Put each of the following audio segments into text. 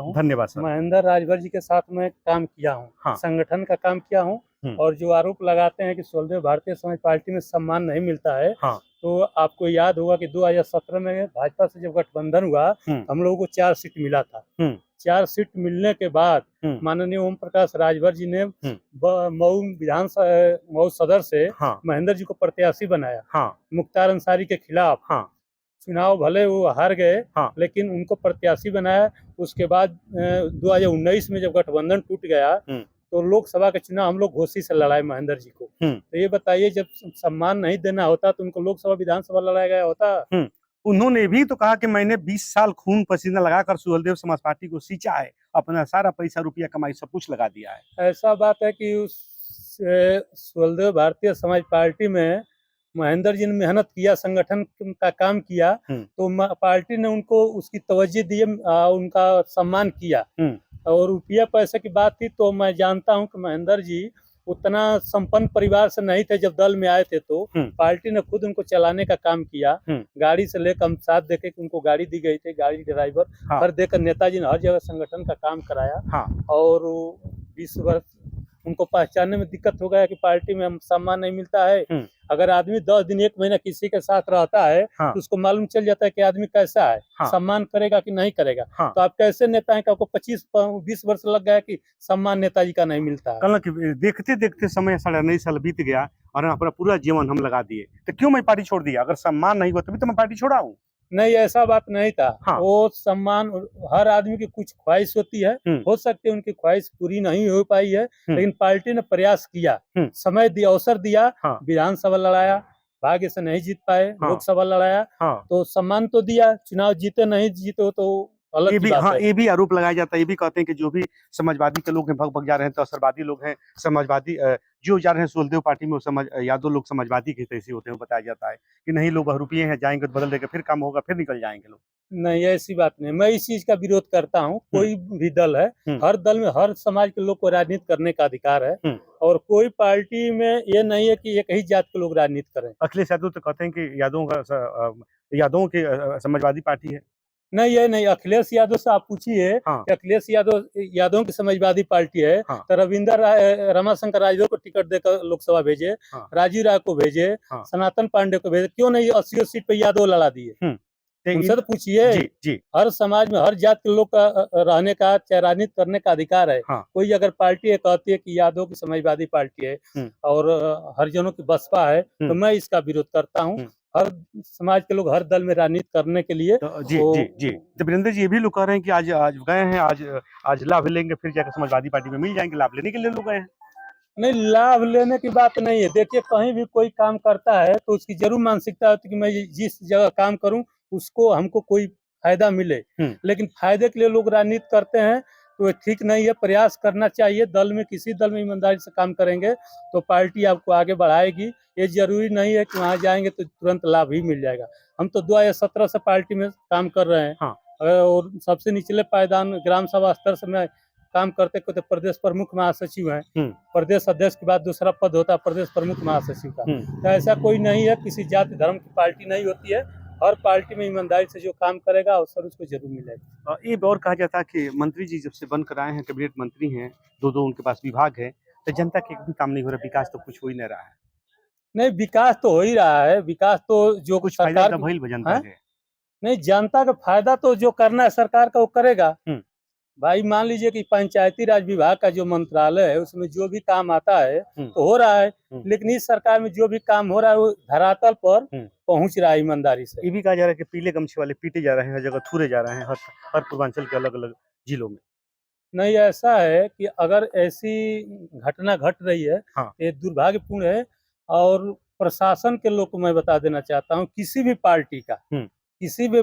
हूँ। धन्यवाद सर। महेंद्र राजभर जी के साथ में काम किया हूँ। हाँ। संगठन का काम किया हूँ। और जो आरोप लगाते हैं कि सुखदेव भारतीय समाज पार्टी में सम्मान नहीं मिलता है, हाँ। तो आपको याद होगा कि 2017 में भाजपा से जब गठबंधन हुआ, हम लोगों को 4 सीट मिला था। 4 सीट मिलने के बाद माननीय ओम प्रकाश राजभर जी ने मऊ सदर से महेंद्र जी को प्रत्याशी बनाया। मुख्तार अंसारी के खिलाफ चुनाव भले वो हार गए, लेकिन उनको प्रत्याशी बनाया। उसके बाद 2019 में जब गठबंधन टूट गया, तो लोकसभा के चुनाव हम लोग घोषी से लड़ाए महेंद्र जी को। तो ये बताइए, जब सम्मान नहीं देना होता तो उनको लोकसभा विधानसभा लड़ाया गया होता। उन्होंने भी तो कहा कि मैंने 20 साल खून पसीना लगाकर सुखदेव समाज पार्टी को सींचा है, अपना सारा पैसा रुपया कमाई सब कुछ लगा दिया है। ऐसा बात है कि उस सुखदेव भारतीय समाज पार्टी में महेंद्र जी ने मेहनत किया, संगठन का काम किया, तो पार्टी ने उनको उसकी तवज्जो दी, उनका सम्मान किया। और रुपया पैसे की बात थी तो मैं जानता हूं कि महेंद्र जी उतना संपन्न परिवार से नहीं थे। जब दल में आए थे तो पार्टी ने खुद उनको चलाने का काम किया। गाड़ी से लेकर हम साथ देखे कि उनको गाड़ी दी गई थी, गाड़ी ड्राइवर हर देकर नेताजी ने हर जगह संगठन का काम कराया। और 20 वर्ष उनको पहचानने में दिक्कत हो गया कि पार्टी में सम्मान नहीं मिलता है। अगर आदमी 10 दिन 1 महीना किसी के साथ रहता है, तो उसको मालूम चल जाता है कि आदमी कैसा है, सम्मान करेगा कि नहीं करेगा। तो आप कैसे नेता हैं कि आपको 25-20 वर्ष लग गया कि सम्मान नेताजी का नहीं मिलता है। कल देखते देखते समय 9.5 साल बीत गया और अपना पूरा जीवन हम लगा दिए, तो क्यों मैं पार्टी छोड़ दिया? अगर सम्मान नहीं हुआ तभी तो मैं पार्टी छोड़ा हूँ। नहीं, ऐसा बात नहीं था। वो सम्मान हर आदमी की कुछ ख्वाहिश होती है, हो सकती है उनकी ख्वाहिश पूरी नहीं हो पाई है, लेकिन पार्टी ने प्रयास किया, समय दिया, अवसर दिया। विधानसभा लड़ाया, भाग्य से नहीं जीत पाए, लोकसभा लड़ाया, तो सम्मान तो दिया। चुनाव जीते नहीं जीते तो अलग ये भी बात है। ये भी आरोप लगाया जाता है, ये भी कहते हैं कि जो भी समाजवादी के लोग हैं भग भग जा रहे हैं, तो असरवादी लोग हैं समाजवादी जो जा रहे हैं सुखदेव पार्टी में, वो यादव लोग समाजवादी के तैसे होते हैं। बताया जाता है कि नहीं, लोग बहुरूपिये हैं, जाएंगे तो बदल देंगे, फिर काम होगा, फिर निकल जाएंगे लोग। नहीं, ऐसी बात नहीं। मैं इस चीज का विरोध करता हूँ। कोई भी दल है, हर दल में हर समाज के लोग को राजनीति करने का अधिकार है, और कोई पार्टी में ये नहीं है कि एक ही जात के लोग राजनीति करें। अखिलेश यादव तो कहते हैं कि यादवों की समाजवादी पार्टी है। नहीं, ये नहीं। अखिलेश यादव से आप पूछिए कि अखिलेश यादव की समाजवादी पार्टी है, तो रमाशंकर राजभर को टिकट देकर लोकसभा भेजे, राजीव राय को भेजे, सनातन पांडे को भेजे, क्यों नहीं 80 सीट पे यादव लड़ा दिए? उनसे तो पूछिए। हर समाज में हर जात के लोग का रहने का, चाहे राजनीति करने का अधिकार है। कोई अगर पार्टी कहती है कि यादव की समाजवादी पार्टी है और हरिजनों की बसपा है, तो मैं इसका विरोध करता हूँ। हर समाज के लोग हर दल में राजनीति करने के लिए तो वीरेंद्र जी ये भी लोग कह रहे हैं कि आज गए हैं, आज लाभ लेंगे, फिर जाकर समाजवादी पार्टी में मिल जाएंगे। लाभ लेने के लिए लोग गए हैं। नहीं, लाभ लेने की बात नहीं है। देखिए, कहीं भी कोई काम करता है तो उसकी जरूर मानसिकता होती है कि मैं जिस जगह काम करूं उसको हमको कोई फायदा मिले, लेकिन फायदे के लिए लोग राजनीति करते हैं, तो ये ठीक नहीं है। प्रयास करना चाहिए। दल में, किसी दल में ईमानदारी से काम करेंगे तो पार्टी आपको आगे बढ़ाएगी। ये जरूरी नहीं है कि वहाँ जाएंगे तो तुरंत लाभ ही मिल जाएगा। हम तो 2017 से पार्टी में काम कर रहे हैं, और सबसे निचले पायदान ग्राम सभा स्तर से मैं काम करते करते प्रदेश प्रमुख महासचिव हैं। प्रदेश अध्यक्ष के बाद दूसरा पद होता है प्रदेश प्रमुख महासचिव का। तो ऐसा कोई नहीं है, किसी जाति धर्म की पार्टी नहीं होती है। हर पार्टी में ईमानदारी से जो काम करेगा अवसर उसको जरूर मिलेगा। ये और कहा जाता है कि मंत्री जी जब से बनकर आए हैं, कैबिनेट मंत्री हैं, दो उनके पास विभाग है, तो जनता के भी काम नहीं हो रहा, विकास तो कुछ हो ही नहीं रहा है। नहीं, विकास तो हो ही रहा है। विकास तो जो कुछ सरकार जनता के नहीं, जनता का फायदा तो जो करना है सरकार का वो करेगा। भाई मान लीजिए कि पंचायती राज विभाग का जो मंत्रालय है उसमें जो भी काम आता है तो हो रहा है, लेकिन इस सरकार में जो भी काम हो रहा है वो धरातल पर पहुंच रहा है ईमानदारी से। ये भी कहा जा रहा है कि पीले गमछे वाले पीटे जा रहे हैं, हर जगह थूरे जा रहे हैं, हर पूर्वांचल के अलग अलग जिलों में। नहीं, ऐसा है कि अगर ऐसी घटना घट रही है, ये दुर्भाग्यपूर्ण है। और प्रशासन के लोग को मैं बता देना चाहता हूँ, किसी भी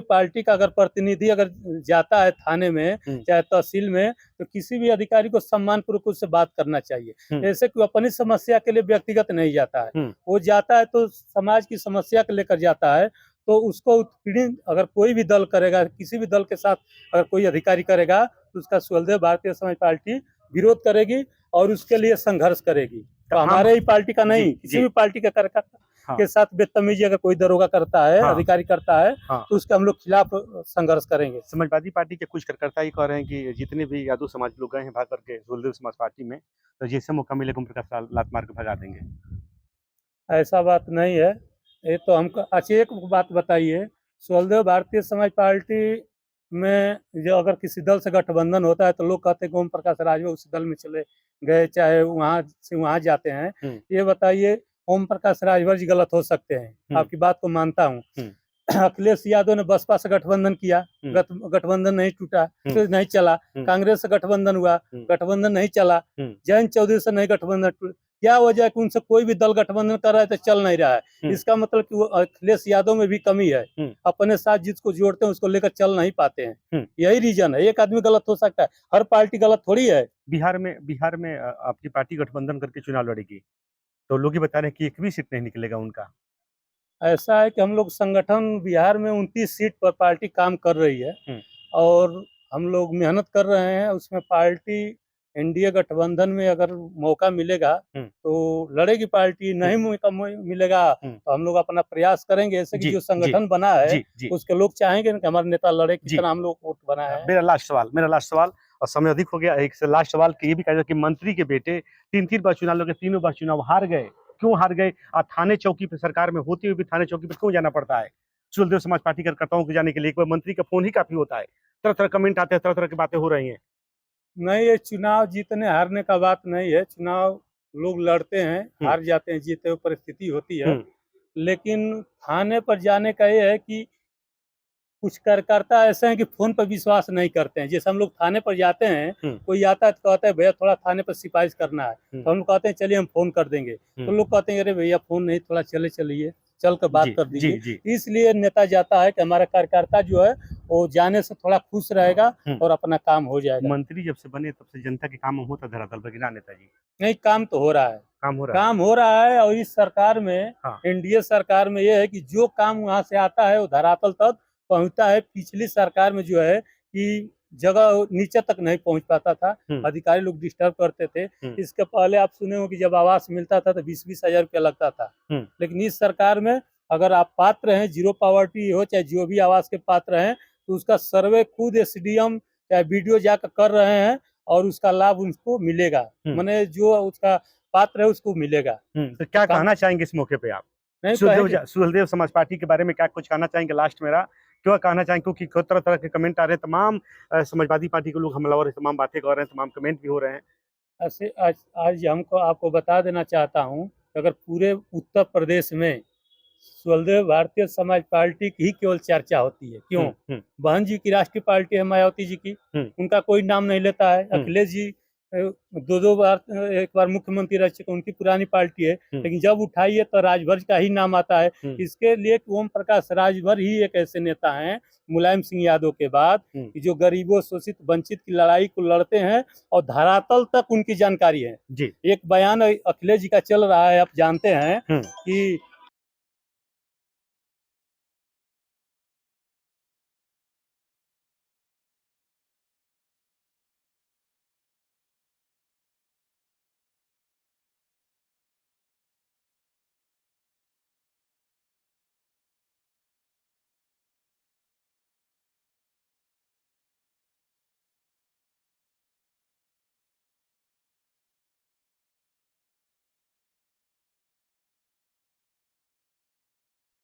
पार्टी का अगर प्रतिनिधि अगर जाता है थाने में चाहे तहसील में, तो किसी भी अधिकारी को सम्मानपूर्वक उससे बात करना चाहिए। ऐसे कि अपनी समस्या के लिए व्यक्तिगत नहीं जाता है, वो जाता है तो समाज की समस्या को लेकर जाता है। तो उसको उत्पीड़ित अगर कोई भी दल करेगा, किसी भी दल के साथ अगर कोई अधिकारी करेगा, तो उसका सुखदेव भारतीय समाज पार्टी विरोध करेगी और उसके लिए संघर्ष करेगी। तो हमारे ही पार्टी का नहीं, किसी भी पार्टी का कार्यकर्ता हाँ। के साथ बदतमीजी अगर कोई दरोगा करता है, हाँ। अधिकारी करता है, हाँ। तो उसके हम लोग खिलाफ संघर्ष करेंगे। समाजवादी पार्टी के कुछ कार्यकर्ता ये कह रहे हैं कि जितने भी यादव समाज लोग गए हैं भाग करके सुलदेव समाज पार्टी में, तो जैसे मौका मिलेगा ओम प्रकाश लात मार के भगा देंगे। ऐसा बात नहीं है। ये तो हमको अच्छा एक बात बताइए, सुलदेव भारतीय समाज पार्टी में जो अगर किसी दल से गठबंधन होता है तो लोग कहते हैं कि ओम प्रकाश राजभर उस दल में चले गए, चाहे वहाँ से वहाँ जाते हैं। ये बताइए, ओम प्रकाश राजभर जी गलत हो सकते हैं, आपकी बात को मानता हूँ। अखिलेश यादव ने बसपा से गठबंधन किया, गठबंधन नहीं टूटा, तो नहीं चला। कांग्रेस से गठबंधन हुआ, गठबंधन नहीं चला। जयंत चौधरी से नहीं गठबंधन, क्या वजह है कि उनसे कोई भी दल गठबंधन कर रहा है तो चल नहीं रहा है? इसका मतलब कि वो अखिलेश यादव में भी कमी है, अपने साथ जिसको जोड़ते हैं उसको लेकर चल नहीं पाते हैं। यही रीजन है। एक आदमी गलत हो सकता है, हर पार्टी गलत थोड़ी है। बिहार में आपकी पार्टी गठबंधन करके चुनाव लड़ेगी, तो लोग ये बता रहे हैं कि एक भी सीट नहीं निकलेगा उनका। ऐसा है कि हम लोग संगठन बिहार में 29 सीट पर पार्टी काम कर रही है और हम लोग मेहनत कर रहे हैं। उसमें पार्टी एनडीए गठबंधन में अगर मौका मिलेगा तो लड़ेगी पार्टी, नहीं मौका मिलेगा तो हम लोग अपना प्रयास करेंगे। ऐसे कि जो संगठन बना है उसके लोग चाहेंगे कि हमारे नेता लड़े, किस तरह हम लोग वोट बना है। मेरा लास्ट सवाल और समय अधिक हो गया। एक से लास्ट सवाल कि ये भी कहा कि मंत्री के बेटे 3 बार चुनाव लगे, तीनों बार चुनाव हार गए, क्यों हार गए? थाने चौकी पे सरकार में होते हुए भी थाने चौकी पे क्यों जाना पड़ता है सुलदेव समाज पार्टी कार्यकर्ताओं को जाने के लिए? एक बार मंत्री का फोन ही काफी होता है। तरह तरह कमेंट आते हैं, तरह तरह की बातें हो रही हैं। नहीं, ये चुनाव जीतने हारने का बात नहीं है। चुनाव लोग लड़ते हैं, हार जाते हैं, जीते हुए परिस्थिति होती है। लेकिन थाने पर जाने का ये है कि कुछ कार्यकर्ता ऐसे हैं कि फोन पर विश्वास नहीं करते हैं। जैसे हम लोग थाने पर जाते हैं, कोई आता है तो कहता है भैया थोड़ा थाने पर सिफारिश करना है, तो हम लोग कहते हैं चलिए हम फोन कर देंगे। तो लोग कहते हैं अरे भैया फोन नहीं, थोड़ा चलिए चल कर बात कर दीजिए। इसलिए नेता जाता है कि हमारा कार्यकर्ता जो है वो जाने से थोड़ा खुश रहेगा और अपना काम हो जाएगा। मंत्री जब से बने तब से जनता के काम होता धरातल पर गिरा नेताजी? नहीं, काम तो हो रहा है, काम हो रहा है। और इस सरकार में, एनडीए सरकार में ये है कि जो काम वहाँ से आता है वो धरातल तक पहुँचता है। पिछली सरकार में जो है कि जगह नीचे तक नहीं पहुँच पाता था, अधिकारी लोग डिस्टर्ब करते थे। इसके पहले आप सुने हो कि जब आवास मिलता था तो 20-20 हजार रुपया लगता था। लेकिन इस सरकार में अगर आप पात्र हैं, जीरो पॉवर्टी हो चाहे जो भी आवास के पात्र हैं, तो उसका सर्वे खुद एसडीएम चाहे बीडीओ जाकर कर रहे हैं और उसका लाभ उनको मिलेगा। माने जो उसका पात्र है उसको मिलेगा। तो क्या कहना चाहेंगे इस मौके पे आप सुलदेव समाज पार्टी के बारे में? क्या कुछ कहना चाहेंगे लास्ट मेरा? क्यों कहना चाहेंगे? क्योंकि तरह तरह के कमेंट आ रहे हैं, तमाम समाजवादी पार्टी के लोग हमलावर तमाम बातें कर रहे हैं, तमाम कमेंट भी हो रहे हैं। ऐसे आज हमको आपको बता देना चाहता हूँ, अगर पूरे उत्तर प्रदेश में सुलदेव भारतीय समाज पार्टी की ही केवल चर्चा होती है। क्यों? बहन जी की राष्ट्रीय पार्टी है मायावती जी की, उनका कोई नाम नहीं लेता है। अखिलेश जी 2 बार, एक बार मुख्यमंत्री रह चुके, उनकी पुरानी पार्टी है, लेकिन जब उठाइए तो राजभर का ही नाम आता है। इसके लिए ओम प्रकाश राजभर ही एक ऐसे नेता हैं मुलायम सिंह यादव के बाद कि जो गरीबों, शोषित, वंचित की लड़ाई को लड़ते हैं और धरातल तक उनकी जानकारी है। एक बयान अखिलेश जी का चल रहा है, आप जानते हैं कि